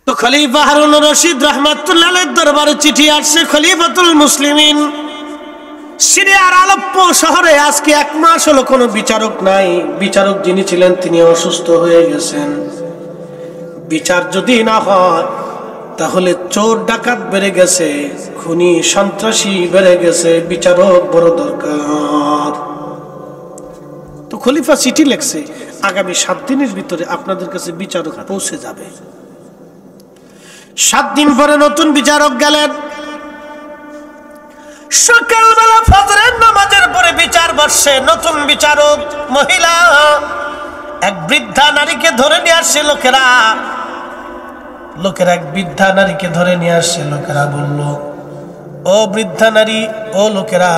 তো খলিফা হারুন রশিদ রাহমাতুল্লাহ আলাইহির দরবারে চিঠি আসছে। খলিফাতুল মুসলিমিন সিরিয়ার আলেপ্পো শহরে আজকে 1 মাস হলো কোনো বিচারক নাই। বিচারক যিনি ছিলেন তিনি অসুস্থ হয়ে গেছেন। বিচার যদি না হয় তাহলে চোর ডাকাত বেড়ে গেছে, খুনি সন্ত্রাসী বেড়ে গেছে, বিচারক বড় দরকার। তো খলিফা চিঠি লিখছে, আগামী 7 দিনের ভিতরে আপনাদের কাছে বিচারক পৌঁছে যাবে। 7 দিন পরে নতুন বিচারক গেলেন। সকালবেলা ফজরের নামাজের পরে বিচার বসছে। নতুন বিচারক মহিলা এক বৃদ্ধা নারীকে ধরে নিয়ে আসছে। লোকেরা এক বৃদ্ধা নারীকে ধরে নিয়ে আসছে। লোকেরা বলল, ও বৃদ্ধা নারী, ও লোকেরা,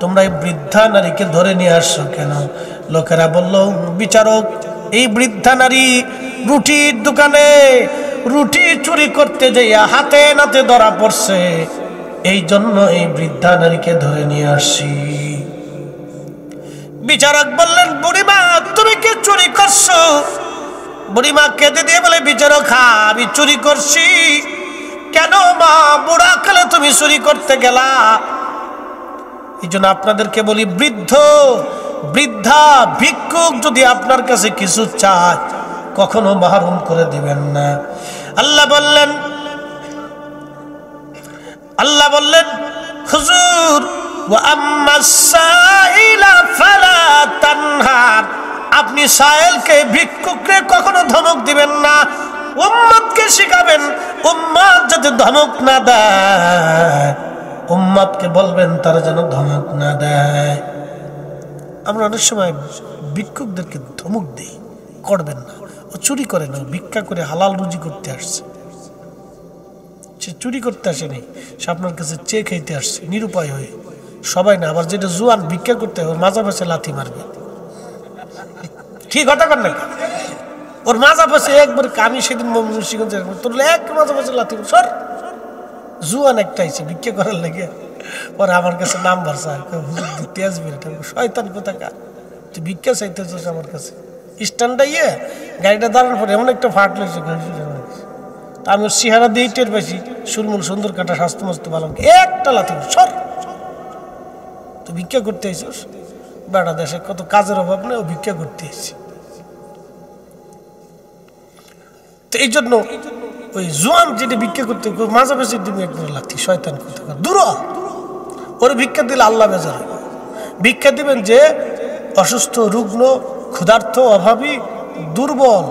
তোমরা এই বৃদ্ধা নারীকে ধরে নিয়ে আসছো কেন? লোকেরা বলল, বিচারক, এই বৃদ্ধা নারী রুটির দোকানে রুটি চুরি করতে যাইয়া হাতে নাতে ধরা পড়ছে, এই জন্য এই বৃদ্ধা নারীকে ধরে নিয়ে আসছি। বিচারক বললেন, বুড়িমা, তুমি কি চুরি করছো? বুড়িমা কেঁদে দিয়ে বলে, বিচারক, আমি চুরি করছি। কেন মা, বুড়া কালে তুমি চুরি করতে গেলা? এই জন্য আপনাদেরকে বলি, বৃদ্ধা ভিক্ষুক যদি আপনার কাছে কিছু চায় কখনো মাহরুম করে দিবেন না। আল্লাহ বললেন, হুজুর, ওয়া আম্মাস সাইলা ফালা তানহার, আপনি সায়েলকে, ভিক্ষুককে কখনো ধমক দিবেন না। উম্মতকে শিখাবেন, উম্মত যদি ধমক না দেয়, উম্মতকে বলবেন তারা যেন ধমক না দেয়। আমরা অনেক সময় ভিক্ষুকদেরকে ধমক দিই, করবেন না, ও চুরি করে না, ভিক্ষা করে হালাল রুজি করতে আসছে। সে চুরি করতে আসেনি, সে আপনার কাছে চেয়ে খাইতে আসছে নিরুপায় হয়ে। সবাই না, আবার যেটা জুয়ান ভিক্ষা করতে হয় ওর মাজা পাশে লাথি মারবে। ঠিক কথা কর না, ওর মাজা পাশে একবার, আমি সেদিন তোর এক মাজা পাশে লাথি সর। জুয়ান একটা আইছে ভিক্ষা করার লেগে, পরে আমার কাছে নাম্বার চায়, হুজুর দিতে আসবি, শয়তান কোথাকার, তুই ভিক্ষা চাইতেছিস আমার কাছে। স্ট্যান্ডটা গাড়িটা দাঁড়ানোর পরে এমন একটা ফাট লেগেছে, আমি ওর চেহারা দিয়ে টের পাইছি, সুলমুল সুন্দর কাটা, স্বাস্থ্য মস্ত ভালো, একটা লাথি সর। তুই ভিক্ষা করতে আইছিস? বেড়া দেশে কত কাজের অভাব নেই, ও ভিক্ষা করতে আইছি। তো এই জন্য ওই জোয়ান যেটা ভিক্ষা করতে মাঝে মাঝে দিবি একবার লাথি, শয়তান কোথাকার, দূর। ওর ভিক্ষা দিলে আল্লাহ বেজার হবে। ভিক্ষা দিবেন যে অসুস্থ, রুগ্ন, ক্ষুধার্ত, অভাবী, দুর্বল,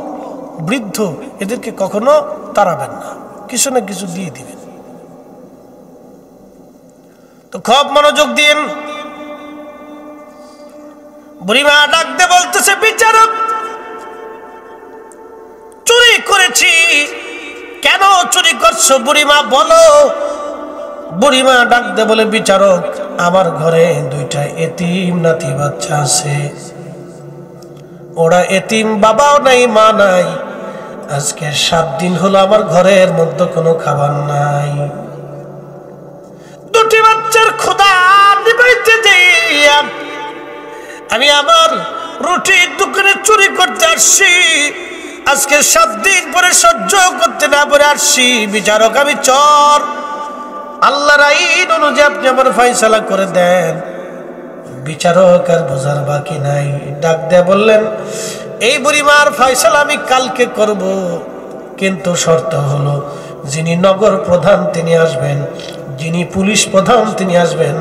বৃদ্ধ, এদেরকে কখনো তাড়াবেন না, কিছু না কিছু দিয়ে দিবেন। তো খুব মনোযোগ দিন। বুড়িমা ডাক দিয়ে বলতেছে, বিচারক, চুরি করেছি। কেন চুরি করছো বুড়িমা, বলো। বুড়িমা ডাক দিয়ে বলে, বিচারক, আমার ঘরে 2টা এতিম নাতি বাচ্চা আছে। ওরা এতিম, বাবাও নাই, মা নাই। আজকে 7 দিন হলো আমার ঘরের মধ্যে কোনো খাবার নাই। 2টি বাচ্চার ক্ষুধা নিবাইতে দিয়া আমি আমার রুটির দোকানে চুরি করতে আসছি। আজকে 7 দিন পরে সহ্য করতে না পারে আসছি। বিচারক, আমি চোর, আল্লাহর আইন অনুযায়ী আপনি আমার ফয়সালা করে দেন। বিচারক আর বোঝার বাকি নাই, ডাক দেয়া বললেন, এই বুড়িমার ফয়সালা আমি কালকে করব, কিন্তু শর্ত হলো যিনি নগর প্রধান তিনি আসবেন, যিনি পুলিশ প্রধান তিনি আসবেন,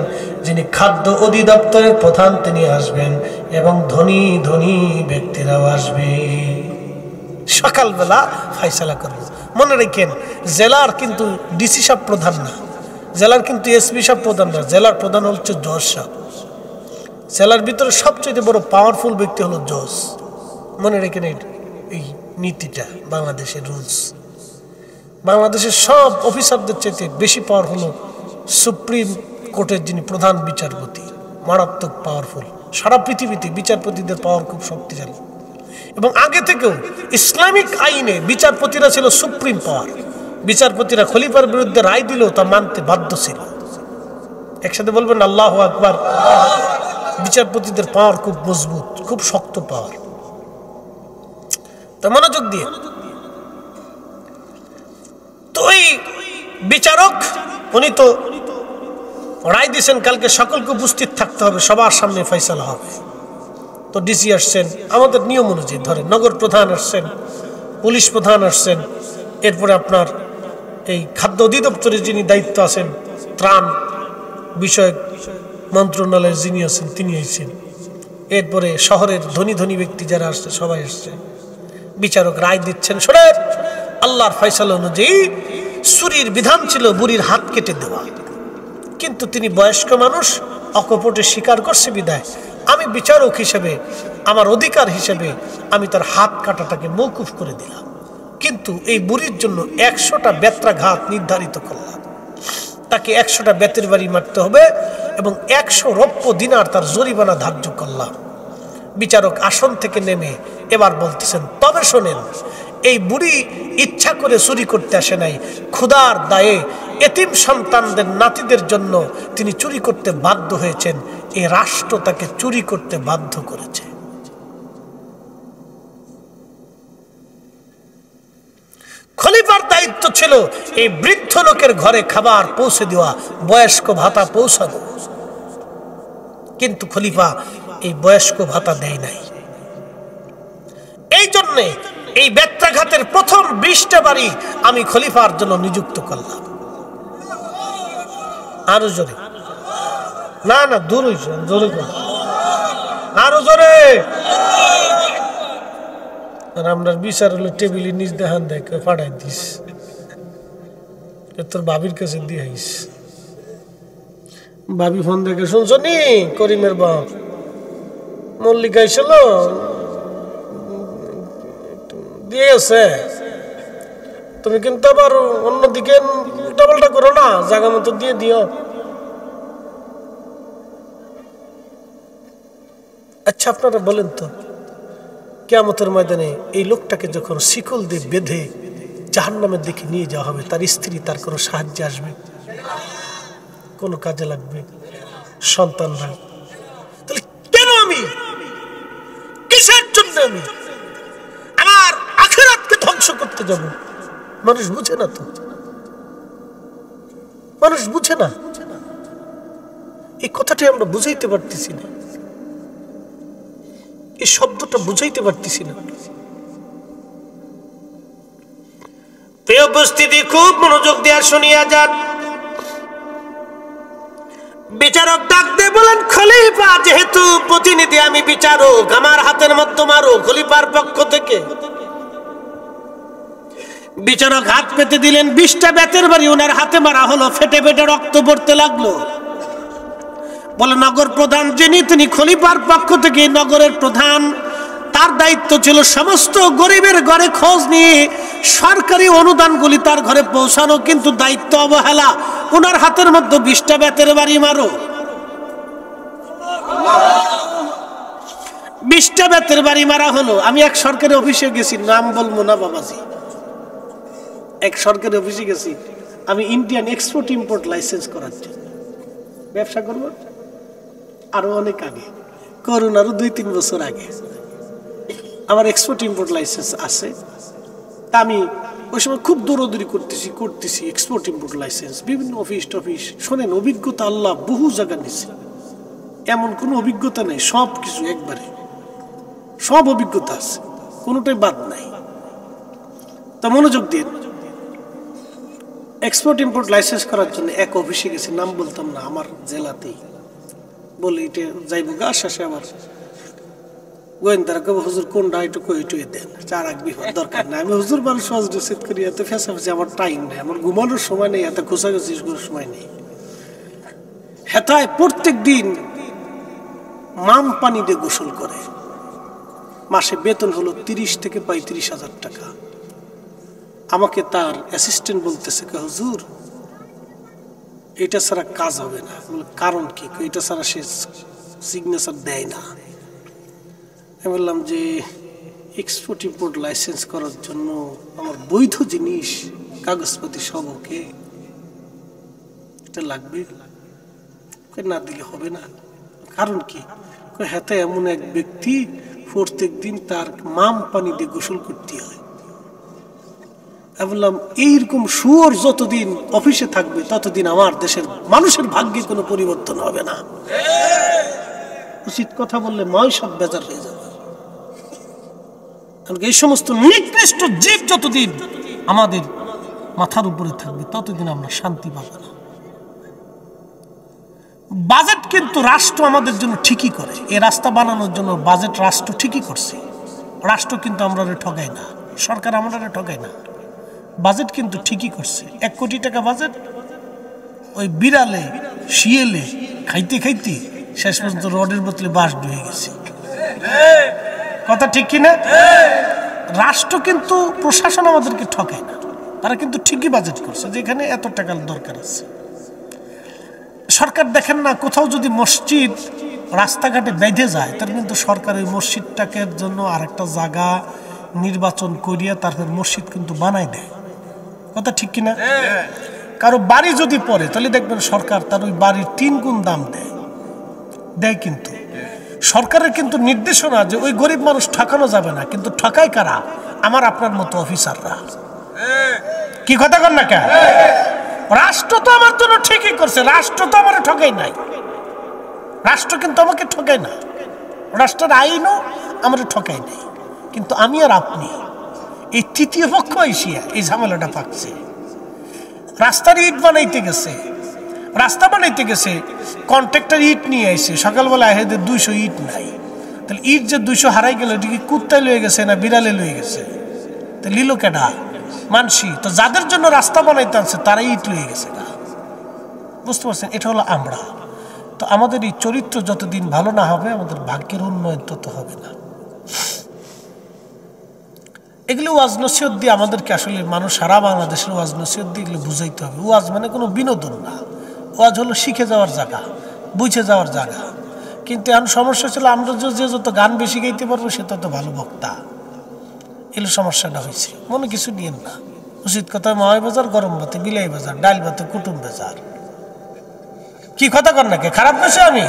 যিনি খাদ্য অধিদপ্তরের প্রধান তিনি আসবেন, এবং ধনী ধনী ব্যক্তিরাও আসবে। সকালবেলা ফয়সালা করব। মনে রাখেন, জেলার কিন্তু ডিসি সাহেব প্রধান না, জেলার কিন্তু এসপি সাহেব প্রধান না, জেলার প্রধান হচ্ছে জজ সাহেব। জেলার ভিতরে সবচেয়ে বড় পাওয়ারফুল ব্যক্তি হলো জজ। মনে রেখেন এই নীতিটা, বাংলাদেশের রুলস। বাংলাদেশের সব অফিসারদের চাইতে বেশি পাওয়ার হলো সুপ্রিম কোর্টের যিনি প্রধান বিচারপতি, মারাত্মক পাওয়ারফুল। সারা পৃথিবীতে বিচারপতিদের পাওয়ার খুব শক্তিশালী, এবং আগে থেকেও ইসলামিক আইনে বিচারপতিরা ছিল সুপ্রিম পাওয়ার। বিচারপতিরা খলিফার বিরুদ্ধে রায় দিলেও তা মানতে বাধ্য ছিল। একসাথে বলবেন আল্লাহু আকবার। বিচারপতিদের পাওয়ার খুব মজবুত, খুব শক্ত পাওয়ার। তো মনোযোগ দিয়ে বিচারক উনি তো রায় দিয়েছেন কালকে সকলকে উপস্থিত থাকতে হবে, সবার সামনে ফয়সালা হবে। তো ডিসি আসছেন আমাদের নিয়ম অনুযায়ী, ধরেন নগর প্রধান আসছেন, পুলিশ প্রধান আসছেন, এরপরে আপনার এই খাদ্য অধিদপ্তরের যিনি দায়িত্ব আছেন, ত্রাণ বিষয়ক মন্ত্রণালয়ের যিনি আছেন তিনি এসেছেন, এরপরে শহরের ধনী ধনী ব্যক্তি যারা আসছে সবাই আসছে। বিচারক রায় দিচ্ছেন, শোনেন আল্লাহর ফয়সালা অনুযায়ী ছুরির বিধান ছিল বুড়ির হাত কেটে দেওয়া, কিন্তু তিনি বয়স্ক মানুষ, অকপটে স্বীকার করছে বিদায় আমি বিচারক হিসেবে আমার অধিকার হিসেবে আমি তার হাত কাটাটাকে মওকুফ করে দিলাম, কিন্তু এই বুড়ির জন্য 100টা বেত্রাঘাত নির্ধারিত করলাম, তাকে 100টা বেতের বাড়ি মারতে হবে এবং 100 রৌপ্য দিনার তার জরিমানা ধার্য করলাম। বিচারক আসন থেকে নেমে এবার বলতেছেন, তবে শোনেন এই বুড়ি ইচ্ছা করে চুরি করতে আসে নাই, ক্ষুধার দায়ে এতিম সন্তানদের নাতিদের জন্য তিনি চুরি করতে বাধ্য হয়েছেন, এই রাষ্ট্র তাকে চুরি করতে বাধ্য করেছে। খলিফার দায়িত্ব ছিল এই বৃদ্ধ লোকের ঘরে খাবার পৌঁছে দেওয়া, বয়স্ক ভাতা পৌঁছানো, কিন্তু খলিফা এই বয়স্ক ভাতা দেয় নাই। এই জন্যে এই বেত্রাঘাতের প্রথম 20টা বাড়ি আমি খলিফার জন্য নিযুক্ত করলাম। আরো জোরে, না না দূর হইছে, জোরে কর, আরো জোরে। আর আমরা বিচার হলো টেবিলের নিচ দেখান দেখ ফাটাই দিস, তোর ভাবির কাছে দিয়ে আইস। ভাবি ফোন দেখে, শুনছ নি করিমের বাপ মল্লিক আইছিল দিয়ে গেছে, তুমি কিন্তু আবার অন্যদিকে উল্টাপাল্টা করো না, জায়গা মতো দিয়ে দিও। আচ্ছা আপনারা বলেন তো, কিয়ামতের ময়দানে এই লোকটাকে যখন শিকল দিয়ে বেঁধে জাহান্নামের দিকে নিয়ে যাওয়া হবে, তার স্ত্রী তার কোনো সাহায্যে আসবে, কোনো কাজে লাগবে, সন্তানরা, তাহলে কেন আমি, কিসের জন্য আমি আমার আখিরাতকে ধ্বংস করতে যাব? মানুষ বুঝে না তো, মানুষ বুঝে না, এই কথাটাই আমরা বুঝাইতে পারতেছি না, এই শব্দটা বুঝাইতে পারতেছি না। প্রিয় উপস্থিতি, খুব মনোযোগ দিয়ে শুনিয়া যান। বিচারক ডাক দিয়ে বলেন, খলিফা যেহেতু প্রতিনিধি, আমি বিচারক, আমার হাতের মধ্যে মারো খলিফার পক্ষ থেকে। বিচারক হাত পেতে দিলেন, 20টা বেতের বাড়ি ওনার হাতে মারা হলো, ফেটে ফেটে রক্ত পড়তে লাগলো। বলে নগর প্রধান যিনি, তিনি খলিফার পক্ষ থেকে নগরের প্রধান, তার দায়িত্ব ছিল সমস্ত গরিবের ঘরে খোঁজ নিয়ে সরকারি অনুদানগুলি তার ঘরে পৌঁছানো, কিন্তু দায়িত্ব অবহেলা, ওনার হাতের মধ্যে 20টা বেতের বাড়ি মারো। 20টা বেতের বাড়ি মারা হলো। আমি এক সরকারি অফিসে গেছি, নাম বলবো না বাবাজি, এক সরকারি অফিসে গেছি আমি ইন্ডিয়ান এক্সপোর্ট ইম্পোর্ট লাইসেন্স করার জন্য, ব্যবসা করব আরো অনেক আগে, করুন আরো 2-3 বছর আগে আমার এক্সপোর্ট ইম্পোর্ট লাইসেন্স আছে। তা আমি ওই সময় খুব দৌড়দৌড়ি করতেছি এক্সপোর্ট ইম্পোর্ট লাইসেন্স, বিভিন্ন অফিস টফিস। শোনেন, অভিজ্ঞতা আল্লাহ বহু জায়গা নিছে, এমন কোনো অভিজ্ঞতা নেই, সব কিছু একবারে, সব অভিজ্ঞতা আছে, কোনোটাই বাদ নাই। তা মনোযোগ দিন, এক্সপোর্ট ইম্পোর্ট লাইসেন্স করার জন্য এক অফিসে গেছি, নাম বলতাম না, আমার জেলাতেই। বলে এটা যাইব গা, শেষে আবার গোয়েন্দারা কবে, হুজুর কোনটা একটু কই টুয়ে দেন, চার এক বিপদ দরকার নাই। আমি হুজুর মানুষ সহজ রিসিভ করি, এত ফেঁচাফেঁচি আমার টাইম নেই, আমার ঘুমানোর সময় নেই, এত খোঁচাখুচি করার সময় নেই। হেতায় প্রত্যেক দিন মাম পানি দিয়ে গোসল করে, মাসে বেতন হলো 30 থেকে 35,000 টাকা। আমাকে তার অ্যাসিস্ট্যান্ট বলতেছে, হুজুর এটা ছাড়া কাজ হবে না। কারণ কি? এটা ছাড়া সে সিগনেচার দেয় না। আমি বললাম যে এক্সপোর্ট ইম্পোর্ট লাইসেন্স করার জন্য আমার বৈধ জিনিস কাগজপাতি সব ওকে, এটা লাগবে, না দিলে হবে না। কারণ কি? হাতে এমন এক ব্যক্তি প্রত্যেক দিন তার মাম পানি দিয়ে গোসল করতে হয়, আমি বললাম এইরকম শুয়োর যতদিন অফিসে থাকবে ততদিন আমার দেশের মানুষের ভাগ্যে কোনো পরিবর্তন হবে না। উচিত কথা বললে ময় সব বেজার হয়ে যাবে। কারণ এই সমস্ত নিকৃষ্ট জীব যতদিন আমাদের মাথার উপরে থাকবে ততদিন আমরা শান্তি পাবো না। বাজেট কিন্তু রাষ্ট্র আমাদের জন্য ঠিকই করে, এই রাস্তা বানানোর জন্য বাজেট রাষ্ট্র ঠিকই করছে। রাষ্ট্র কিন্তু আমরা ঠকাই না, সরকার আমরা ঠকাই না, বাজেট কিন্তু ঠিকই করছে। 1 কোটি টাকা বাজেট, ওই বিড়ালে শিয়ালে খাইতে খাইতে শেষ পর্যন্ত রডের বোতলে বাঁশ ডুবে গেছে। কথা ঠিক কিনা? রাষ্ট্র কিন্তু প্রশাসন আমাদেরকে ঠকায় না, তারা কিন্তু ঠিকই বাজেট করছে যেখানে এত টাকার দরকার আছে। সরকার দেখেন না, কোথাও যদি মসজিদ রাস্তাঘাটে বেঁধে যায় তার কিন্তু সরকার ওই মসজিদটাকে জন্য আরেকটা জায়গা নির্বাচন করিয়া তারপর মসজিদ কিন্তু বানায় দেয়। কথা ঠিক কিনা? কারো বাড়ি যদি পড়ে তাহলে দেখবেন সরকার তার ওই বাড়ির 3 গুণ দাম দেয়। কিন্তু সরকারের কিন্তু নির্দেশনা যে ওই গরিব মানুষ ঠকানো যাবে না, কিন্তু ঠকায় কারা? আমার আপনার মতো অফিসাররা। কি কথা কর না কেন? রাষ্ট্র তো আমার জন্য ঠিকই করছে, রাষ্ট্র তো আমার ঠকাই নাই, রাষ্ট্র কিন্তু আমাকে ঠকায় না, রাষ্ট্রের আইনও আমার ঠকাই নাই। কিন্তু আমি আর আপনি এই তৃতীয় পক্ষ এসিয়া এই ঝামেলাটা পাচ্ছে। রাস্তার ইট বানাইতে গেছে, রাস্তা বানাইতে গেছে, কন্ট্রাক্টর ইট নিয়ে আইছে, সকালবেলা এদের 200 ইট নাই। তাহলে ইট যে 200 হারাই গেল, এটা কি কুত্তায় লয়ে গেছে না বিড়ালে লয়ে গেছে? তো লিলো কেডা? মানসি তো যাদের জন্য রাস্তা বানাইতে আনছে তারাই ইট লয়ে গেছে না। বুঝতে পারছেন? এটা হলো আমরা। তো আমাদের এই চরিত্র যতদিন ভালো না হবে আমাদের ভাগ্যের উন্নয়ন তত হবে না। এগুলো ওয়াজ নসিহত দিয়ে আমাদেরকে আসলে মানুষ সারা বাংলাদেশের ওয়াজ নসিহত দিয়ে এগুলো বুঝাইতে হবে। ওয়াজ মানে কোনো বিনোদন না, ওয়াজ হলো শিখে যাওয়ার জায়গা, বুঝে যাওয়ার জায়গা। কিন্তু এখন সমস্যা ছিল আমরা যে যত গান বেশি গাইতে পারবো সে তত ভালো বক্তা। এগুলো সমস্যাটা হয়েছে। মনে কিছু নিয়েন না। উচিত কথা ময় বাজার, গরম ভাতে বিলাই বাজার, ডাল ভাতে কুটুম বাজার। কি কথা কর নাকি? খারাপ কেছে? আমি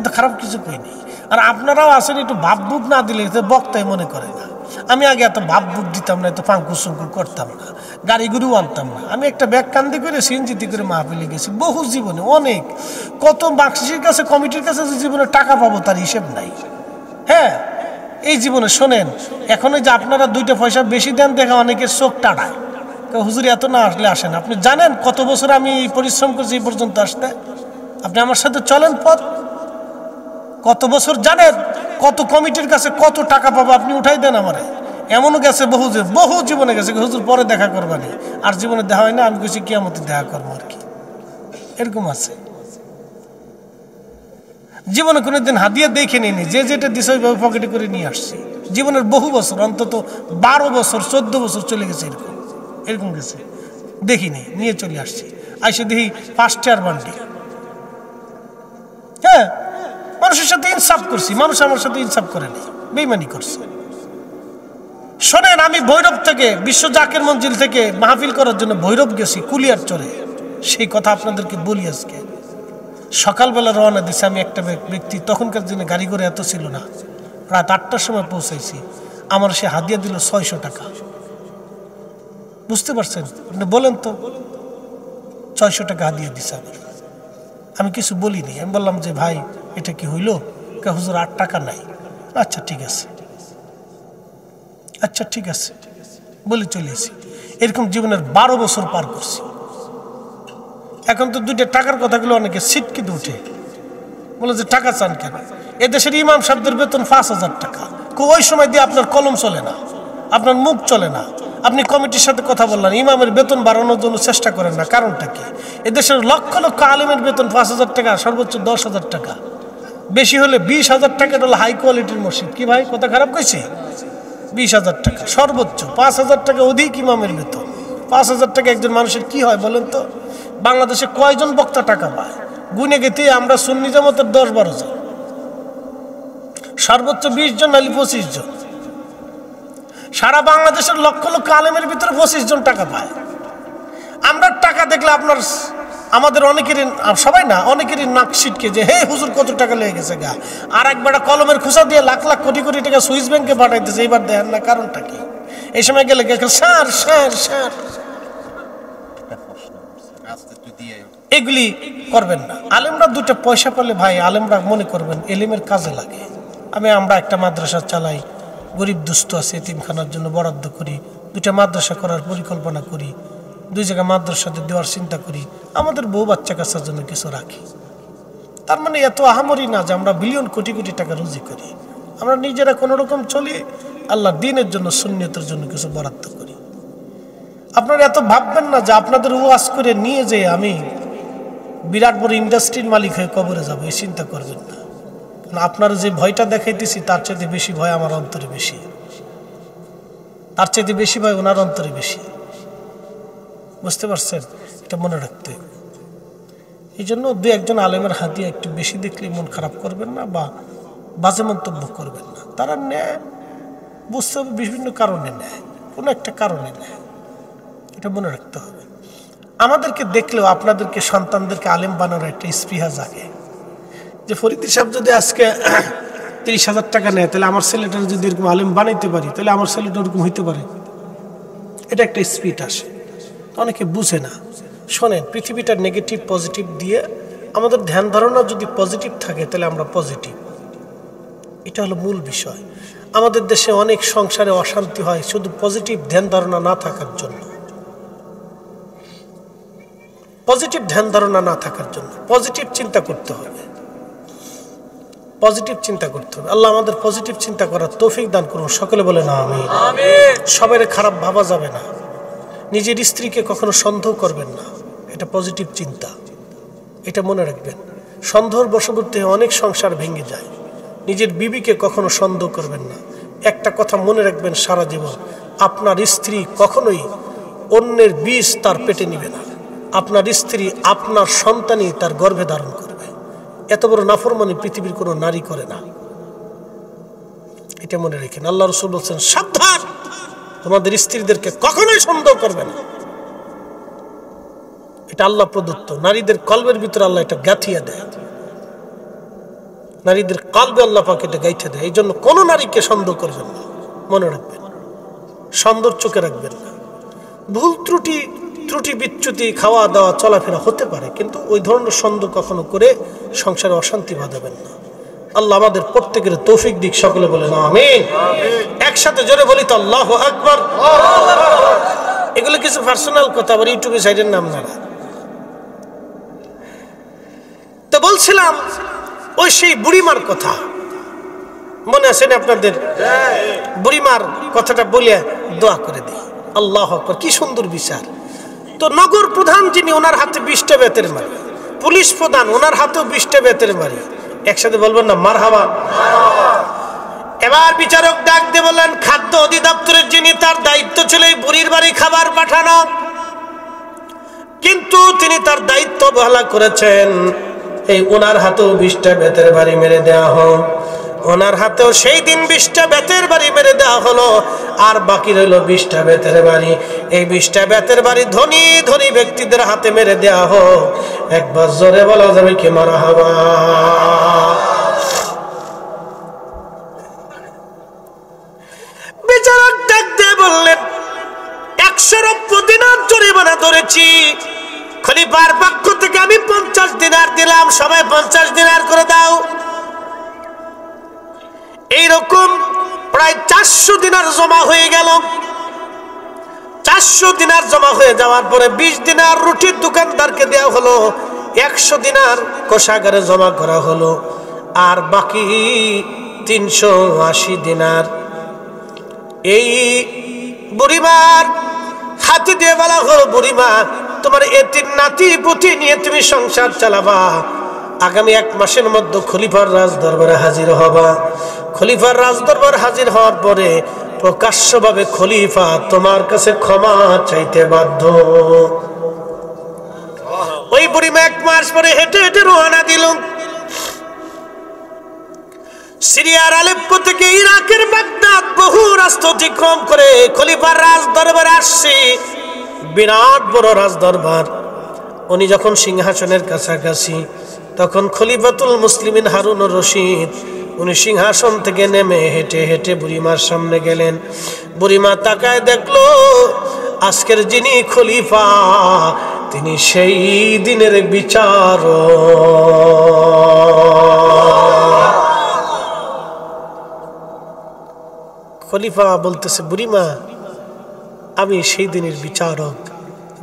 তো খারাপ কিছু কইনি। আর আপনারাও আসেন একটু ভাবভুক না দিলে বক্তাই মনে করে না। আমি আগে এত ভাবভুক দিতাম না, এত ফাঙ্কুসুঙ্কু করতাম না, গাড়ি গুড়িও আনতাম না। আমি একটা ব্যাগ কান্দি করে সিএনজিতে করে মাহফিলে গেছি বহু জীবনে, অনেক কত বাক্সির কাছে কমিটির কাছে যে জীবনে টাকা পাবো তার হিসেব নাই। হ্যাঁ, এই জীবনে শোনেন, এখন যে আপনারা 2টা পয়সা বেশি দেন দেখা অনেকের চোখ টাড়ায়, হুজুর এত না আসলে আসেন। আপনি জানেন কত বছর আমি পরিশ্রম করছি এই পর্যন্ত আসতে? আপনি আমার সাথে চলেন পথ, কত বছর জানেন? কত কমিটির কাছে কত টাকা পাবো আপনি উঠাই দেন আমারে। এমনও গেছে বহু জীবনে গেছে হুজুর পরে দেখা করবানি, আর জীবনে দেখা হয় না। আমি কইছি কিয়ামতে দেখা করবো আর কি, এরকম আছে। জীবনে কোনোদিন হাদিয়া দেখে নিইনি, যে যেটা দিছে ওইভাবে পকেটে করে নিয়ে আসছি। জীবনের বহু বছর, অন্তত 12 বছর 14 বছর চলে গেছে, এরকম গেছে, দেখিনি, নিয়ে চলে আসছি। আইসে দেখি 5 টায়ার বান্ডি। হ্যাঁ, মানুষের সাথে ইনসাফ করছি, মানুষ আমার সাথে ইনসাফ করেনি, বেইমানি করছে। শোনেন, আমি ভৈরব থেকে বিশ্ব জাকের মঞ্জিল থেকে মাহফিল করার জন্য ভৈরব গেছি কুলিয়ার চরে। সেই কথা আপনাদেরকে বলি আজকে। সকালবেলা রওনা দিছি আমি, একটা ব্যক্তি, তখনকার দিনে গাড়ি করে এত ছিল না, রাত 8টার সময় পৌঁছাইছি। আমার সে হাদিয়া দিল 600 টাকা। বুঝতে পারছেন? আপনি বলেন তো, 600 টাকা হাদিয়া দিছে আমার। আমি কিছু বলিনি, আমি বললাম যে ভাই এটা কি হইল? হুজুর 8 টাকা নাই। আচ্ছা ঠিক আছে, আচ্ছা ঠিক আছে বলে চলে এসেছি। এরকম জীবনের 12 বছর পার করছি। এখন তো 2টা টাকার কথাগুলো অনেকে সিটকিতে উঠে বলে যে টাকা চান কেন? এদেশের ইমাম সাহেবদের বেতন 5000 টাকা। ওই সময় দিয়ে আপনার কলম চলে না, আপনার মুখ চলে না। আপনি কমিটির সাথে কথা বললেন, ইমামের বেতন বাড়ানোর জন্য চেষ্টা করেন না, কারণটা কি? এদেশের লক্ষ লক্ষ আলেমের বেতন 5000 টাকা, সর্বোচ্চ 10,000 টাকা, বেশি হলে 20,000 টাকা। হলো হাই কোয়ালিটির মসজিদ। কি ভাই কথা খারাপ কইছি? 20,000 টাকা সর্বোচ্চ, 5,000 টাকা অধিক ইমামের বেতন। 5,000 টাকা একজন মানুষের কি হয় বলেন তো? বাংলাদেশে কয়জন বক্তা টাকা পায়? গুনে গেতে আমরা সুন্নি জামাতের 10-12 জন, সর্বোচ্চ 20 জন নাহলে 25 জন। সারা বাংলাদেশের লক্ষ লক্ষ আলেমের ভিতরে 25 জন টাকা পায়। আমরা টাকা দেখলে আপনার আমাদের অনেকেরই, সবাই না, অনেকেরই নাক ছিটকে যে হে হুজুর কত টাকা লেগে গেছে গা। আর একবার কলমের খোসা দিয়ে লাখ লাখ কোটি কোটি টাকা সুইস ব্যাংকে পাঠাইতেছে, এইবার দেখেন না কারণটা কি? এই সময় গেলে স্যার স্যার স্যার, এগুলি করবেন না। আলেমরা দুটো পয়সা পেলে ভাই আলেমরা মনে করবেন এলিমের কাজে লাগে। আমরা একটা মাদ্রাসা চালাই, গরিব দুস্থ আছে এতিমখানার জন্য বরাদ্দ করি, দুটা মাদ্রাসা করার পরিকল্পনা করি, 2 জায়গায় মাদ্রাসাতে দেওয়ার চিন্তা করি, আমাদের বউ বাচ্চা কাচ্চার জন্য কিছু রাখি। তার মানে এত আহামরি না যে আমরা বিলিয়ন কোটি কোটি টাকা রুজি করি। আমরা নিজেরা কোনো রকম চলি, আল্লাহ দ্বীনের জন্য সুন্নিয়তের জন্য কিছু বরাদ্দ করি। আপনারা এত ভাববেন না যে আপনাদের ওয়াজ করে নিয়ে যে আমি বিরাট বড় ইন্ডাস্ট্রির মালিক হয়ে কবরে যাবো, এই চিন্তা করবেন না। কারণ আপনারা যে ভয়টা দেখাইতেছি তার চাইতে বেশি ভয় আমার অন্তরে বেশি, তার চাইতে বেশি ভয় ওনার অন্তরে বেশি। বুঝতে পারছেন? এটা মনে রাখতে। এই জন্য 2-1 আলেমের হাতিয়া একটু বেশি দেখলে মন খারাপ করবেন না বা বাজে মন্তব্য করবেন না। তারা নেয়, বুঝতে হবে বিভিন্ন কারণে নেয়, কোনো একটা কারণে নেয়, এটা মনে রাখতে হবে। আমাদেরকে দেখলেও আপনাদেরকে সন্তানদেরকে আলেম বানানোর একটা স্পৃহা জাগে যে ফরিদি সাহেব যদি আজকে 30,000 টাকা নেয়, তাহলে আমার ছেলেটার যদি এরকম আলেম বানাইতে পারি, তাহলে আমার ছেলেটা ওরকম হইতে পারে। এটা একটা স্পিড আসে, অনেকে বুঝে না। শোনেন, পৃথিবীটা নেগেটিভ পজিটিভ দিয়ে আমাদের ধ্যান ধারণা যদি পজিটিভ থাকে তাহলে আমরা পজিটিভ, এটা হলো মূল বিষয়। আমাদের দেশে অনেক সংসারে অশান্তি হয় শুধু পজিটিভ ধ্যান ধারণা না থাকার জন্য, পজিটিভ ধ্যান ধারণা না থাকার জন্য। পজিটিভ চিন্তা করতে হবে, পজিটিভ চিন্তা করতে হবে। আল্লাহ আমাদের পজিটিভ চিন্তা করার তৌফিক দান করুন। সকলে বলে না আমিন। সবাই খারাপ ভাবা যাবে না, নিজের স্ত্রীকে কখনো সন্দেহ করবেন না, এটা পজিটিভ চিন্তা, এটা মনে রাখবেন। সন্দেহের বশবর্তী অনেক সংসার ভেঙে যায়। নিজের বিবিকে কখনো সন্দেহ করবেন না। একটা কথা মনে রাখবেন সারা জীবন, আপনার স্ত্রী কখনোই অন্যের বীজ তার পেটে নিবে না। আপনার স্ত্রী আপনার সন্তানই তার গর্ভে ধারণ করবে। এত বড় নাফরমানি পৃথিবীর কোনো নারী করে না, এটা মনে রেখেন। আল্লাহ রাসূল বলছেন, সাবধান, তোমাদের স্ত্রীদেরকে কখনোই সন্দেহ করবে না। এটা আল্লাহ প্রদত্ত। নারীদের কলবের ভিতরে আল্লাহ এটা গাঁথিয়ে দেয়, নারীদের কলবে আল্লাহ পাক এটা গাইতে দেয়। এই জন্য কোনো নারীকে সন্দেহ করবেন না, মনে রাখবেন। সন্দেহ চোখে রাখবেন না। ভুল ত্রুটি বিচ্যুতি, খাওয়া দাওয়া চলাফেরা হতে পারে, কিন্তু ওই ধরনের সন্দেহ কখনো করে সংসারে অশান্তি বাঁধাবেন না। আল্লাহ আমাদের প্রত্যেকের তৌফিক দিক। সকলে বলেন আমিন। একসাথে জোরে বলি তো আল্লাহু আকবার। এগুলো কিছু পার্সোনাল কথা, আবার ইউটিউবে সাইডের নাম না। তো বলছিলাম ওই সেই বুড়িমার কথা মনে আছে না আপনাদের? বুড়িমার কথাটা বলে দোয়া করে দিই। আল্লাহু আকবার, কি সুন্দর বিচার। তো নগর প্রধান যিনি, ওনার হাতে 20টা বেতের মারি। পুলিশ প্রধান, ওনার হাতেও 20টা বেতের মারি। একসাথে বলবেন না মারহাবা। এবার বিচারক ডাক দিয়ে বললেন, খাদ্য অধিদপ্তরের যিনি, তার দায়িত্ব ছিল এই বুড়ির বাড়ি খাবার পাঠানো, কিন্তু তিনি তার দায়িত্ব অবহেলা করেছেন। এই ওনার হাতেও 20টা বেতের বাড়ি মেরে দেওয়া হোক। ওনার হাতেও সেই দিন 20টা বেতের বাড়ি মেরে দেওয়া হলো। আর বাকি রইল 20টা বেতের বাড়ি। এই 20টা বেতের বাড়ি ধনী ধনী ব্যক্তিদের হাতে মেরে দেওয়া হোক। একবার জোরে বলা যাবে কি মারহাবা। বিচারক ডাক দিয়ে বললেন, 100 দিনার জরিমানা ধরেছি। খলিফার পক্ষ থেকে আমি 50 দিনার দিলাম, সবাই 50 দিনার করে দাও। এইরকম প্রায় 400 দিনার জমা হয়ে গেল। 400 দিনার জমা হয়ে যাওয়ার পরে 20 দিনার রুটির দোকানদারকে দেওয়া হলো, 100 দিনার কোষাগারে জমা করা হলো, আর বাকি 380 দিনার এই বুড়িমার হাতে দিয়ে বলা হলো, বুড়িমা, তোমার এতিম নাতি পুতি নিয়ে তুমি সংসার চালাবা। আগামী 1 মাসের মধ্যে খলিফার রাজ দরবারে হাজির হবা। খলিফার রাজ দরবার হাজির হওয়ার পরে প্রকাশ্যভাবে খলিফা তোমার কাছে ক্ষমা চাইতে বাধ্য। ওই বুড়িমা 1 মাস পরে হেঁটে হেঁটে রওনা দিল। সিরিয়ার আলেপ্পো থেকে ইরাকের বাগদাদ বহু রাস্তা অতিক্রম করে খলিফার রাজ দরবারে আসছে। বিরাট বড় রাজ দরবার। উনি যখন সিংহাসনের কাছাকাছি, তখন খলিফাতুল মুসলিমিন হারুনুর রশিদ উনি সিংহাসন থেকে নেমে হেঁটে হেঁটে বুড়িমার সামনে গেলেন। বুড়িমা তাকায় দেখলো আজকের যিনি খলিফা তিনি সেই দিনের বিচারক। খলিফা বলতেছে, বুড়িমা আমি সেই দিনের বিচারক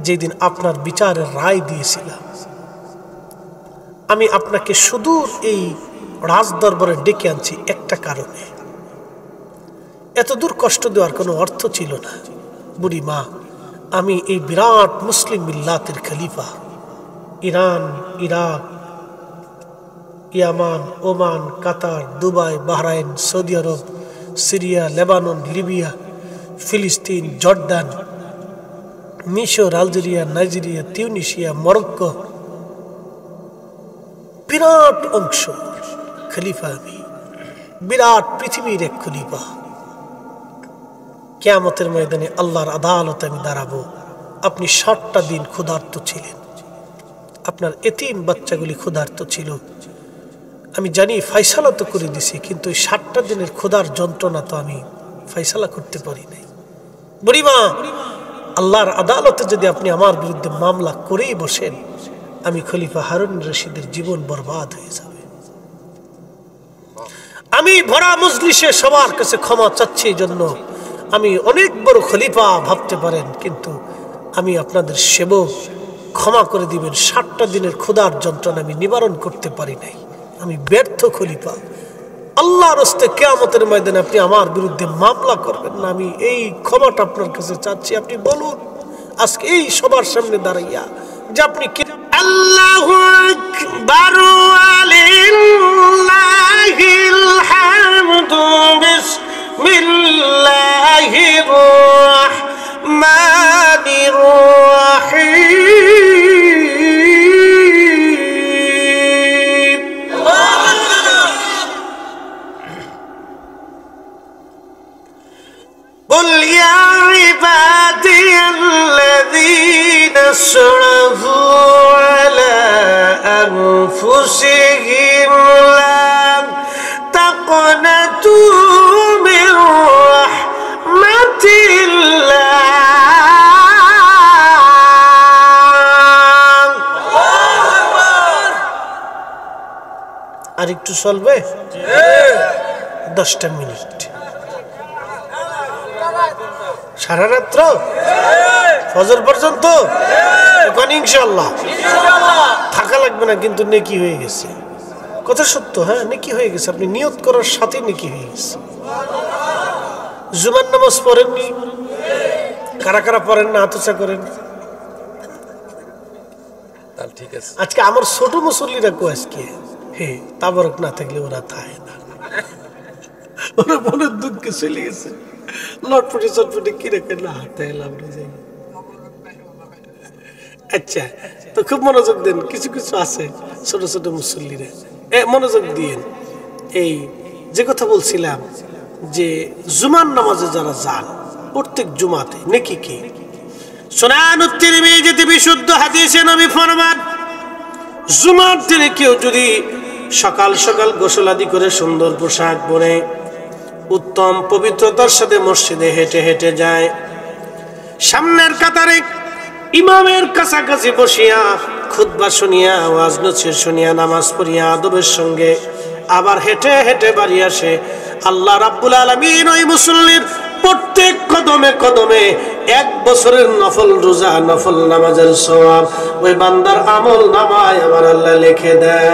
যেদিন আপনার বিচারের রায় দিয়েছিলাম। আমি আপনাকে সুদূর এই রাজ দরবারে ডেকে আনছি একটা কারণে। এত দূর কষ্ট দেওয়ার কোনো অর্থ ছিল না। বুড়িমা আমি এই বিরাট মুসলিম মিল্লাতের খলিফা, ইরান, ইরাক, ইয়ামান, ওমান, কাতার, দুবাই, বাহরাইন, সৌদি আরব, সিরিয়া, লেবানন, লিবিয়া, ফিলিস্তিন, জর্ডান, মিশর, আলজেরিয়া, নাইজেরিয়া, তিউনিসিয়া, মরক্কো, বিরাট অংশ খলিফা আমি, বিরাট পৃথিবীর এক খলিফা। কিয়ামতের ময়দানে আল্লাহর আদালতে আমি দাঁড়াবো। আপনি 60টা দিন ক্ষুধার্ত ছিলেন, আপনার এতিম বাচ্চাগুলি ক্ষুধার্ত ছিল। আমি জানি ফয়সালা তো করে দিছি, কিন্তু 60টা দিনের ক্ষুধার যন্ত্রণা তো আমি ফয়সালা করতে পারি নাই। বুড়িমা আল্লাহর আদালতে যদি আপনি আমার বিরুদ্ধে মামলা করেই বসেন, আমি খলিফা হারুন রশিদের জীবন বরবাদ হয়ে যাবে। আমি ভরা মজলিসে সবার কাছে ক্ষমা চাচ্ছি, এই জন্য আমি অনেক বড় খলিফা ভাবতে পারেন, কিন্তু আমি আপনাদের সেবক, ক্ষমা করে দিবেন। 60টা দিনের ক্ষুধার যন্ত্রণা আমি নিবারণ করতে পারি নাই, আমি ব্যর্থ খলিফা। আল্লাহর রাস্তে কিয়ামতের ময়দানে আপনি আমার বিরুদ্ধে মামলা করবেন না, আমি এই ক্ষমাটা আপনার কাছে চাচ্ছি। আপনি বলুন আজকে এই সবার সামনে দাঁড়াইয়া যে আপনি কি। আল্লাহু আকবার ওয়ালিল্লাহিল হামদু বিসমিল্লাহির রাহমানির রাহিম। قل يا عبادي الذين اسرفوا على أنفسهم لا تقنطوا من رحمة الله। আর একটু চলবে 10টা মিনিট, সারা রাত্র ফজর পর্যন্ত ইনশাআল্লাহ থাকা লাগবে না, কিন্তু নেকি হয়ে গেছে। কথা সত্য, হ্যাঁ নেকি হয়ে গেছে। আপনি নিয়ত করার সাথে নেকি হয়ে গেছে। জুমার নামাজ পড়েননি? কারা কারা পড়েন না হাত উঁচা করেন। ঠিক আছে, আজকে আমার ছোট মুসল্লিরা কো আজকে হে তাবারক না থাকলে ওরা থাকে না, ওরা মনের দুঃখে চলে গেছে। লটপটে চটপটে কি রেখে না হাতে এলাম। আচ্ছা তো খুব মনোযোগ দেন, কিছু কিছু আছে ছোট ছোট মুসল্লিরা, মনোযোগ দিয়েন। এই যে কথা বলছিলাম যে জুমার নামাজে যারা যান প্রত্যেক জুমাতে নেকি কি সুনানুত তিরমিজিতে বিশুদ্ধ হাদিসে নবী ফরমান, জুমার দিনে কেউ যদি সকাল সকাল গোসল আদি করে সুন্দর পোশাক পরে উত্তম পবিত্রতার সাথে মসজিদে হেঁটে হেঁটে যায়, সামনের কাতারে ইমামের কাছাকাছি বসিয়া খুতবা শুনিয়া, ওয়াজ নসিহত শুনিয়া, নামাজ পড়িয়া আদবের সঙ্গে আবার হেঁটে হেঁটে বাড়ি আসে, আল্লাহ রাব্বুল আলামিন ওই মুসল্লির প্রত্যেক কদমে কদমে 1 বছরের নফল রোজা, নফল নামাজের সওয়াব ওই বান্দার আমল নামায় আমার আল্লাহ লিখে দেয়।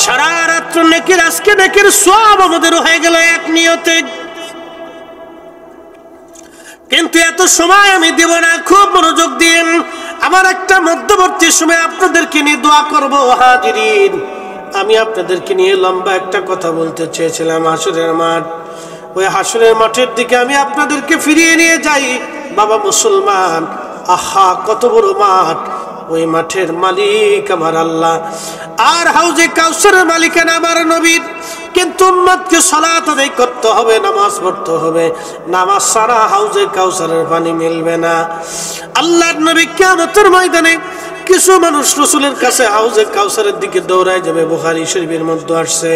সারা রাত্র নেকির, আজকে নেকির সওয়াব আমাদের হয়ে গেল এক নিয়তে। কিন্তু এত সময় আমি দেব না, খুব মনোযোগ দিন। আমার একটা মধ্যবর্তী সময় আপনাদেরকে নিয়ে দোয়া করব। হাজিরিন, আমি আপনাদেরকে নিয়ে লম্বা একটা কথা বলতে চেয়েছিলাম। হাসরের মাঠ, ওই হাসরের মাঠের দিকে আমি আপনাদেরকে ফিরিয়ে নিয়ে যাই। বাবা মুসলমান, আহা কত বড় মাঠ! ওই মাঠের মালিক আমার আল্লাহ, আর হাউজে কাউসারের মালিকানা আমার নবীর। কিন্তু উম্মতকে সালাত আদায় করতে হবে, নামাজ পড়তে হবে। নামাজ ছাড়া হাউজে কাউসারের পানি মিলবে না। আল্লাহর নবী কিয়ামতের ময়দানে কিছু মানুষ রাসূলের কাছে হাউজে কাউসারের দিকে দৌড়ায় যাবে, বুখারী শরীফের মধ্যে আসছে।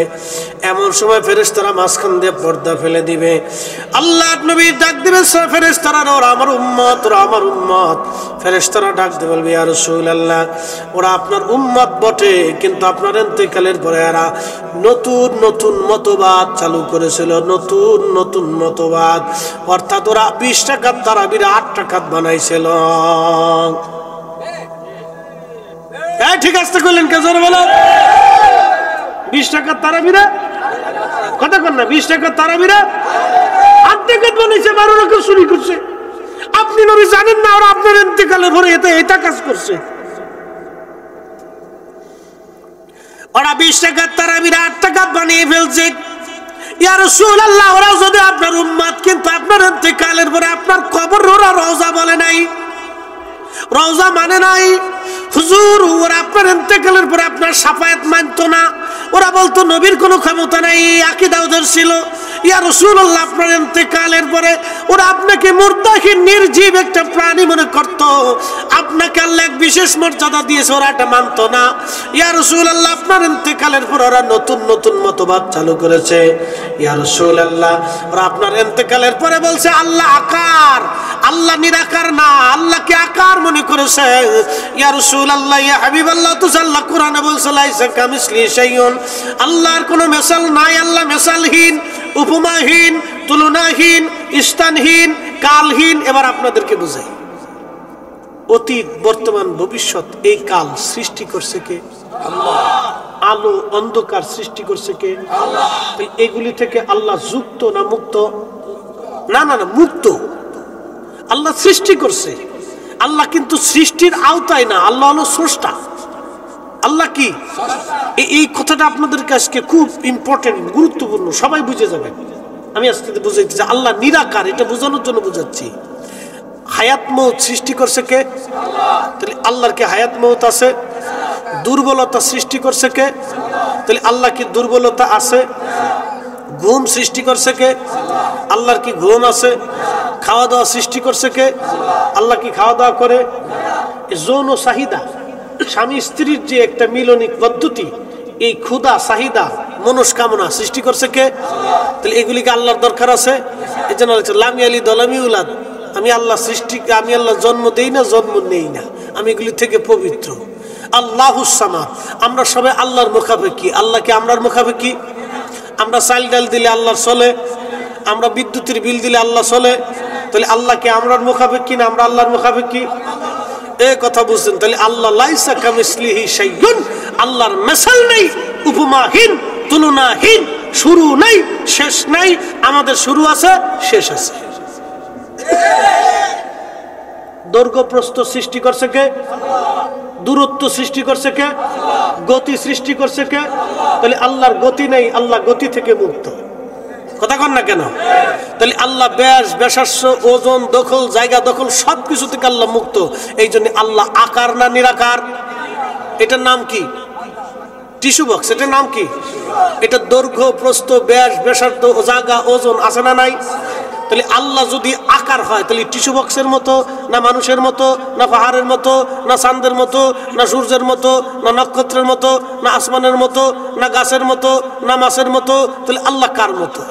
এমন সময় ফেরেশতারা মাঝখান দিয়ে পর্দা ফেলে দিবে। আল্লাহর নবী ডাক দিবে, ফেরেশতারা ওরা আমার উম্মত, ওরা আমার উম্মত। ফেরেশতারা ডাক দিয়ে বলবে, ইয়া রাসূলুল্লাহ, ওরা আপনার উম্মত বটে, কিন্তু আপনার ইন্তেকালের পরে এরা নতুন নতুন মতবাদ চালু করেছিল, নতুন নতুন মতবাদ। অর্থাৎ ওরা 20 টাকার তারাবির 8 টাকা বানাইছিল। ঠিক আছে, করলেন কে জোরে বলো? 20 টাকার তারাবিরা কথা কর না, 20 টাকার তারাবিরা 8 টাকা বানাইছে, 12 টাকা চুরি করছে। আপনি নবী জানেন না ওরা আপনার ইন্তেকালের পরে এটা কাজ করছে। ওরা 20 টাকার তারাবির 8 টাকা বানিয়ে ফেলছে। ইয়া রাসূলুল্লাহ, ওরা যদি আপনার উম্মত, কিন্তু আপনার ইন্তেকালের পরে আপনার কবর ওরা রওজা বলে নাই, রওজা মানে নাই। হুজুর, ওরা আপনার ইন্তেকালের পরে আপনার শাফায়াত মানতো না, ওরা বলতো নবীর কোনো ক্ষমতা নাই, আকীদা ওদের ছিল। ইয়া রাসূলুল্লাহ, আপনার ইন্তেকালের পরে ওরা আপনাকে মুর্দাহীন নির্জীব একটা প্রাণী মনে করত, আপনাকে আল্লাহ এক বিশেষ মর্যাদা দিয়েছে, ওরা এটা মানতো না। ইয়া রাসূলুল্লাহ, আপনার ইন্তেকালের পর ওরা নতুন নতুন মতবাদ চালু করেছে। ইয়া রাসূলুল্লাহ, ওরা আপনার ইন্তেকালের পরে বলছে আল্লাহ আকার, আল্লাহ নিরাকার না, আল্লাহকে আকার মনে করেছে। ইয়া রাসূলুল্লাহ, ইয়া হাবিবাল্লাহ, তো আল্লাহ কোরআনে বলছে লাইসা কামিসলিহি শাইউন, আল্লাহর কোনো মিসাল নাই, আল্লাহ মিসালহীন, উপমাহীন, তুলনাহীন, স্থানহীন, কালহীন। এবার আপনাদেরকে বুঝাই, অতীত, বর্তমান, ভবিষ্যৎ, এই কাল সৃষ্টি করছে কে? আল্লাহ। আলো অন্ধকার সৃষ্টি করছে কে? আল্লাহ। এগুলি থেকে আল্লাহ যুক্ত না মুক্ত? না না না, মুক্ত। আল্লাহ সৃষ্টি করছে, আল্লাহ কিন্তু সৃষ্টির আওতায় না, আল্লাহ হলো স্রষ্টা। আল্লাহ কি? এই কথাটা আপনাদের কাছে খুব ইম্পর্টেন্ট, গুরুত্বপূর্ণ, সবাই বুঝে যাবেন। আমি আস্তে আস্তে বুঝাইতে চাই, আল্লাহ নিরাকার, এটা বোঝানোর জন্য বুঝাচ্ছি। হায়াত মৌত সৃষ্টি করছে কে? তাহলে আল্লাহর কি হায়াত মৌত আছে? দুর্বলতা সৃষ্টি করছে কে? তাহলে আল্লাহ কি দুর্বলতা আছে? ঘুম সৃষ্টি করছে কে? আল্লাহর কি ঘুম আছে? খাওয়া দাওয়া সৃষ্টি করছে কে? আল্লাহ কি খাওয়া দাওয়া করে? যৌন চাহিদা, স্বামী স্ত্রীর যে একটা মিলনিক পদ্ধতি, এই ক্ষুধা, চাহিদা, মনস্কামনা সৃষ্টি করছে কে? তাহলে এগুলিকে আল্লাহর দরকার আছে। এই জন্য লামি আলি দলামি উলাদ, আমি আল্লাহ সৃষ্টি, আমি আল্লাহ জন্ম দেই না, জন্ম নেই না, আমি এগুলি থেকে পবিত্র। আল্লাহুস সামাদ, আমরা সবাই আল্লাহর মুখাপেক্ষী। আল্লাহ কি আমরার মুখাপেক্ষী? আমরা চাল ডাল দিলে আল্লাহর চলে, আমরা বিদ্যুতের বিল দিলে আল্লাহ চলে। তাহলে আল্লাহ কি আমরার মুখাপেক্ষী না আমরা আল্লাহর মুখাপেক্ষী? এই কথা বুঝছেন? তাহলে আল্লাহ লাইসা কামিসলিহি শাইউন, আল্লাহর মিসাল নেই, উপমাহীন, তুলনাহীন, শুরু নাই, শেষ নাই। আমাদের শুরু আছে, শেষ আছে। দৈর্ঘ্য প্রস্থ সৃষ্টি করছে কে? দূরত্ব সৃষ্টি করছে কে? গতি সৃষ্টি করছে কে? তাহলে আল্লাহর গতি নেই, আল্লাহ গতি থেকে মুক্ত। কথা কন না কেন? তাহলে আল্লাহ ব্যাস, ব্যাসার্ধ, ওজন, দখল, জায়গা দখল সবকিছু থেকে আল্লাহ মুক্ত। এই জন্য আল্লাহ আকার না নিরাকার? এটার নাম কি? Tissue box. এটার নাম কি? এটা দৈর্ঘ্য, প্রস্থ, ব্যাস, ব্যাসার্ধ, জায়গা, ওজন আছে না নাই? তাহলে আল্লাহ যদি আকার হয়, তাহলে টিস্যু বক্সের মতো না, মানুষের মতো না, পাহাড়ের মতো না, চাঁদের মতো না, সূর্যের মতো না, নক্ষত্রের মতো না, আসমানের মতো না, গাছের মতো না, মাছের মতো? তাহলে আল্লাহ কার মতো?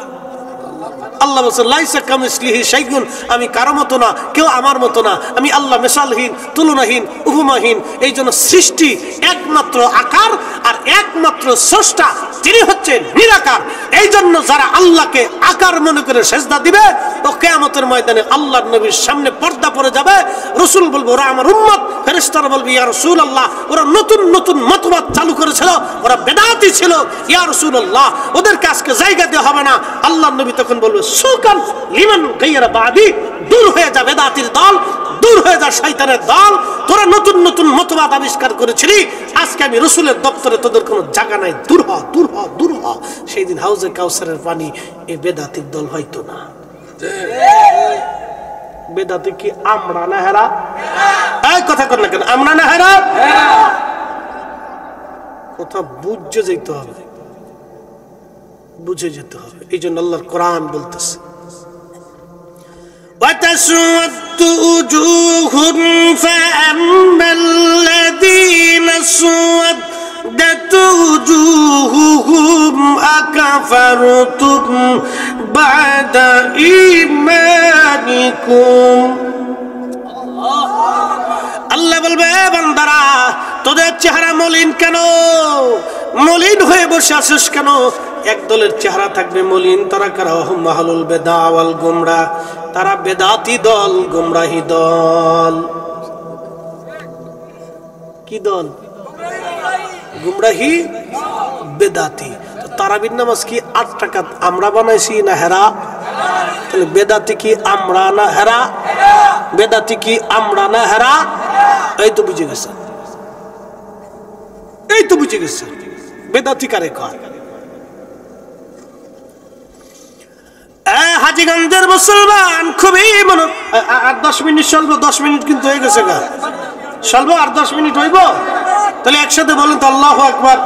আল্লাহ বলছে লাইসা কামিসলিহি শাইউন, আমি কারো মতো না, কেউ আমার মতো না, আমি আল্লাহ মিসালহীন, তুলনাহীন, উপমাহীন। এই জন্য সৃষ্টি একমাত্র আকার, আর একমাত্র স্রষ্টা তিনি হচ্ছেন নিরাকার। এই জন্য যারা আল্লাহকে আকার মনে করে সেজদা দিবে, ও কিয়ামতের ময়দানে আল্লাহর নবীর সামনে পর্দা পড়ে যাবে। রাসূল বলবে ওরা আমার উম্মত, ফেরেশতারা বলবে ইয়া রাসূলুল্লাহ, ওরা নতুন নতুন মতবাদ চালু করেছিল, ওরা বেদাতি ছিল, ইয়া রাসূলুল্লাহ, ওদেরকে আজকে জায়গা দেওয়া হবে না। আল্লাহর নবী তখন বলবে সুকান লিমান গায়রা বাদি, দূর হয়ে যা বেদাতির দল, দূর হয়ে যা শয়তানের দল, তোরা নতুন নতুন মতবাদ আবিষ্কার করেছিলি, আজকে আমি রাসূলের দপ্তরে তোদের কোনো জায়গা নাই, দূর হ, দূর হ, দূর হ। সেই দিন হাউজে কাউসারের পানি এই বেদাতির দল হয়তো না। বেদাতি কি আমরা না হেরা? এই কথা কর না কেন? আমরা না হেরা? কথা বুঝে যেতে হবে, বুঝে যেতে হবে। এই জন্য আল্লাহর কোরআন বলতেছে وتسود وجوه فأما الذين اسودت وجوههم اكفرتم بعد ايمانكم আল্লাহ বলবে বান্দারা তোদের চেহারা মলিন কেন মলিন হয়ে বসে আছিস কেন এক দলের চেহারা থাকবে মলিন তারা কারা হুম আহলুল বিদআ ওয়াল গুমরাহ তারা বেদাতি দল গুমরাহি দল কি দল গুমরাহি বেদাতি তো তারাবির নামাজ কি 8 রাকাত আমরা বানাইছি না হেরা তাহলে বেদাতি কি আমরা না হেরা বেদাতি কি আমরা না হেরা এই তো বুঝে গেছে বেদাতি কারে কয় হাজীগঞ্জের মুসলমান খুবই মনে আর 10 মিনিট চলবো 10 মিনিট কিন্তু হয়ে গেছে গা চলবো আর 10 মিনিট হইব তাহলে একসাথে বলেন তো আল্লাহু আকবার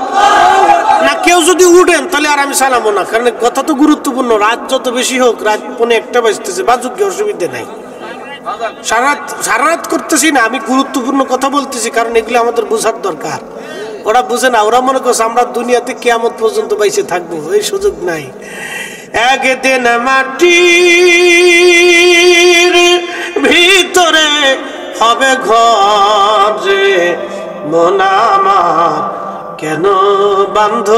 না কেউ যদি উঠেন তাহলে আর আমি সালামো না কারণ কথা তো গুরুত্বপূর্ণ রাত যত বেশি হোক রাত 1:45 বাজতেছে বাজুক কি অসুবিধা নাই সারা রাত করতেছি না আমি গুরুত্বপূর্ণ কথা বলতেছি কারণ এগুলো আমাদের বোঝার দরকার ওরা বুঝে না ওরা মনে করছে আমরা দুনিয়াতে কিয়ামত পর্যন্ত বাইসে থাকবো এই সুযোগ নাই একদিন মাটির ভিতরে হবে ঘর রে মন আমার কেন বান্ধ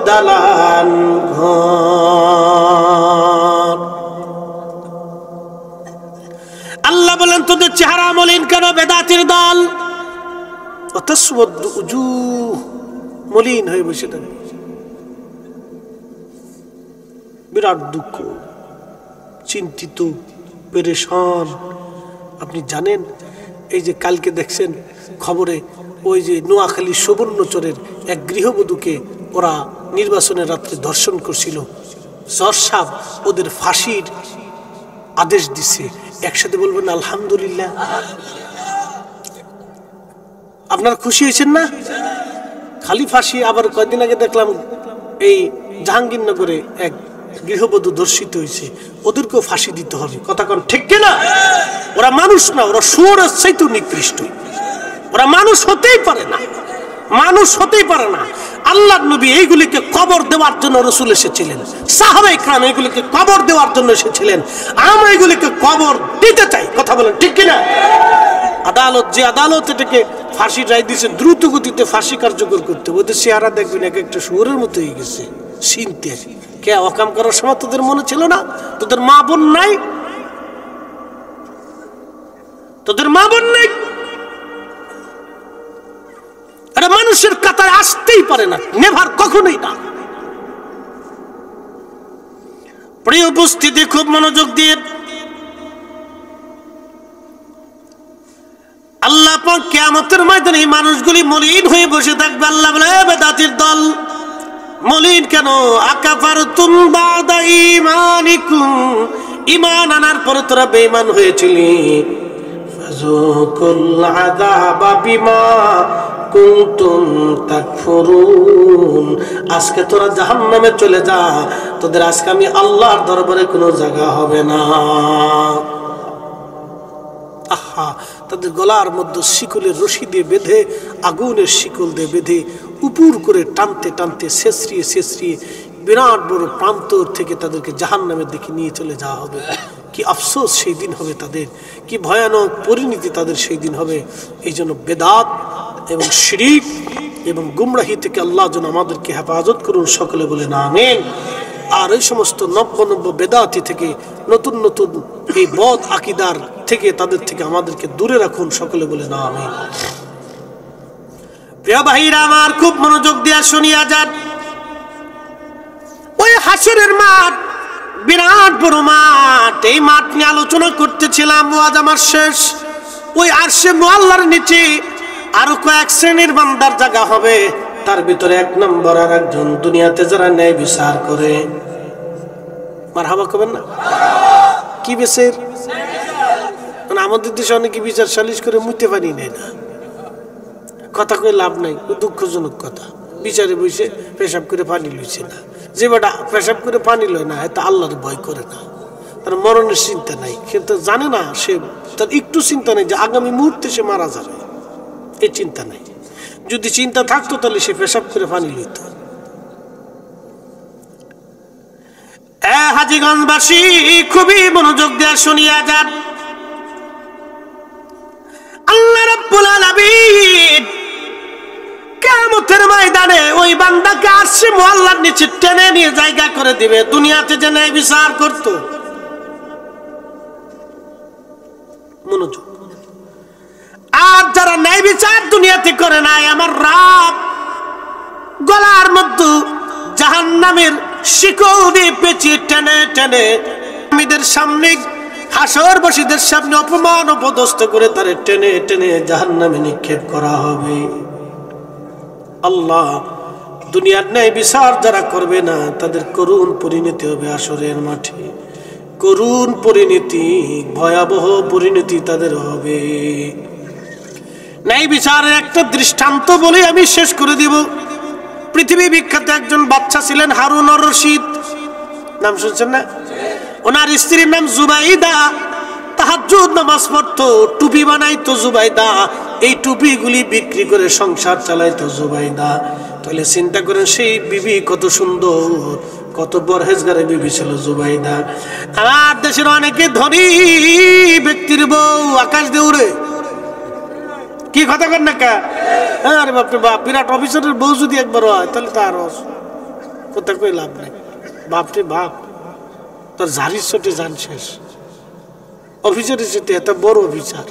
দালান ঘর আল্লাহ বলেন তোদের চেহারা মলিন কেন বেদাতির দল অতসওয়াদু উজুহ মলিন হয়ে বসে থাকে বিরাট দুঃখ চিন্তিত পেরেশান আপনি জানেন এই যে কালকে দেখছেন খবরে ওই যে নোয়াখালী সুবর্ণচরের এক গৃহবধূকে ওরা নির্বাচনের রাত্রে ধর্ষণ করছিল জজ সাহেব ওদের ফাঁসির আদেশ দিছে একসাথে বলবেন আলহামদুলিল্লাহ আপনারা খুশি হয়েছেন না খালি ফাঁসি আবার কয়েকদিন আগে দেখলাম এই জাহাঙ্গীরনগরে এক গৃহবধূ ধর্ষিত হয়েছে ওদেরকেও ফাঁসি দিতে হবে কথা কোন ঠিক কিনা ওরা মানুষ না ওরা শুয়োরের চাইতে নিকৃষ্ট ওরা মানুষ হতেই পারে না আল্লাহর নবী এইগুলিকে কবর দেওয়ার জন্য রাসূল এসেছিলেন সাহাবায়ে کرام এইগুলিকে কবর দেওয়ার জন্য এসেছিলেন আমরা এইগুলিকে কবর দিতে চাই কথা বলেন ঠিক কিনা আদালত যে আদালত এটাকে ফাঁসি রায় দিয়েছে দ্রুত গতিতে ফাঁসি কার্যকর করতে ওদের চেহারা দেখবেন এক একটা শুয়োরের মতো হয়ে গেছে চিনতে কে অকাম করার সময় তোদের মনে ছিল না তোদের মা বোন নাই এটা মানুষের কাতারে আসতেই পারে না নেভার কখনোই না প্রিয় উপস্থিতি খুব মনোযোগ দিয়ে আল্লাহ পাক কিয়ামতের ময়দানে এই মানুষগুলি মলিন হয়ে বসে থাকবে আল্লাহ বলে বেদাতির দল মলিন কেন আকাফারতুম বাদা ঈমানিকুম ঈমান আনার পরে তোরা বেঈমান হয়েছিলি ফাযুকুল আযাবা বিমা কুনতুম তাকফুরুন আজকে তোরা জাহান্নামে চলে যা তোদের আজকে আমি আল্লাহর দরবারে কোনো জায়গা হবে না আহা তাদের গলার মধ্যে শিকলের রশি দিয়ে বেঁধে আগুনের শিকল দিয়ে বেঁধে উপর করে টানতে টানতে শেষরিয়ে বিরাট বড় প্রান্তর থেকে তাদেরকে জাহান্নামের দিকে নিয়ে চলে যাওয়া হবে কি আফসোস সেই দিন হবে তাদের কি ভয়ানক পরিণতি তাদের সেই দিন হবে এই জন্য বেদাত এবং শিরিক এবং গুমরাহি থেকে আল্লাহ যেন আমাদেরকে হেফাজত করুন সকলে বলেন আমিন আর এই সমস্ত নব্য বেদাতি থেকে নতুন এই বদ আকীদার থেকে তাদের থেকে আমাদেরকে দূরে রাখুন সকলে বলেন আমিন প্রিয় ভাইরা আমার খুব মনোযোগ দিয়ে শুনিয়া যান ওই হাসরের মাঠ বিরাট বড় মাঠ এই মাঠ নিয়ে আলোচনা করতেছিলাম ওয়াজ আমার শেষ ওই আরশে মুআল্লার নিচে আরো কয়েক শ্রেণীর বান্দার জায়গা হবে তার ভিতরে এক নম্বর আর একজন দুনিয়াতে যারা ন্যায় বিচার করে মারহাবা কবেন না কি বিচার মানে আমাদের দেশে অনেকে বিচার সালিশ করে মুইতে পারি না কথা কই লাভ নাই দুঃখজনক কথা বিচারে বসে পেশাব করে পানি লইছে না যে বেটা পেশাব করে পানি লয় না এটা আল্লাহর ভয় করে না তার মরণের চিন্তা নাই কিন্তু জানে না সে তার একটু চিন্তা নেই যে আগামী মুহূর্তে সে মারা যাবে এই চিন্তা নাই যদি চিন্তা থাকতো তাহলে সে পেশাব করে পানি লইত। হাজীগঞ্জবাসী খুবই মনোযোগ দিয়ে শুনিয়া যান। আল্লাহ রাব্বুল আলামিন কিয়ামতের ময়দানে ওই বান্দাকে আরশে মুআল্লার নিচে টেনে নিয়ে জায়গা করে দিবে। দুনিয়াতে যে ন্যায় বিচার করত, মনোযোগ, আর যারা ন্যায় বিচার দুনিয়াতে করে নাই, আমার রব গলার মধ্যে জাহান্নামের শিকল দিয়ে পেঁচিয়ে টেনে টেনে আমিদের সামনে, হাসরবাসীদের সামনে অপমান অপদস্থ করে তারে টেনে টেনে জাহান্নামে নিক্ষেপ করা হবে। আল্লাহ দুনিয়ার ন্যায় বিচার যারা করবে না তাদের করুণ পরিণতি হবে হাসরের মাঠে। করুণ পরিণতি, ভয়াবহ পরিণতি তাদের হবে। ন্যায় বিচারের একটা দৃষ্টান্ত বলে আমি শেষ করে দিব। পৃথিবী বিখ্যাত একজন বাচ্চা ছিলেন হারুন আর রশিদ, নাম শুনছেন না? ওনার স্ত্রীর নাম জুবাইদা। তাহাজ্জুদ নামাজ পড়তো, টুপি বানাইতো জুবাইদা, এই টুপিগুলি বিক্রি করে সংসার চালাইতো জুবাইদা। তাহলে চিন্তা করেন সেই বিবি কত সুন্দর, কত পরহেজগারে বিবি ছিল জুবাইদা। আর দেশের অনেকে ধনী ব্যক্তির বউ আকাশ দিয়ে উড়ে, কি কথা কর না কা? আরে বাপরে বাপ, বিরাট অফিসারের বউ যদি একবার হয় তাহলে তো আরো কথা কই লাভ নাই। বাপরে বাপ, তোর ঝাড়ির চোটে যান শেষ। অফিসারের সাথে এত বড় অফিসার।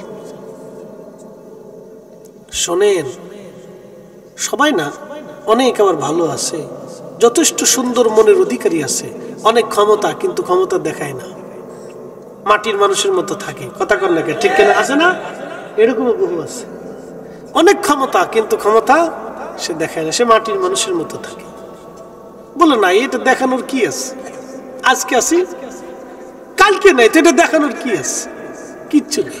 শোনেন, সবাই না, অনেক আবার ভালো আছে, যথেষ্ট সুন্দর মনের অধিকারী আছে, অনেক ক্ষমতা, কিন্তু ক্ষমতা দেখায় না, মাটির মানুষের মতো থাকে। কথা কর না কে? ঠিক কেনা আছে না? এরকমও বহু আছে, অনেক ক্ষমতা কিন্তু ক্ষমতা সে দেখায় না, সে মাটির মানুষের মতো থাকে। বলে না এটা দেখানোর কি আছে, আজকে আছি কালকে নাই, তো এটা দেখানোর কি আছে? কিচ্ছু নেই।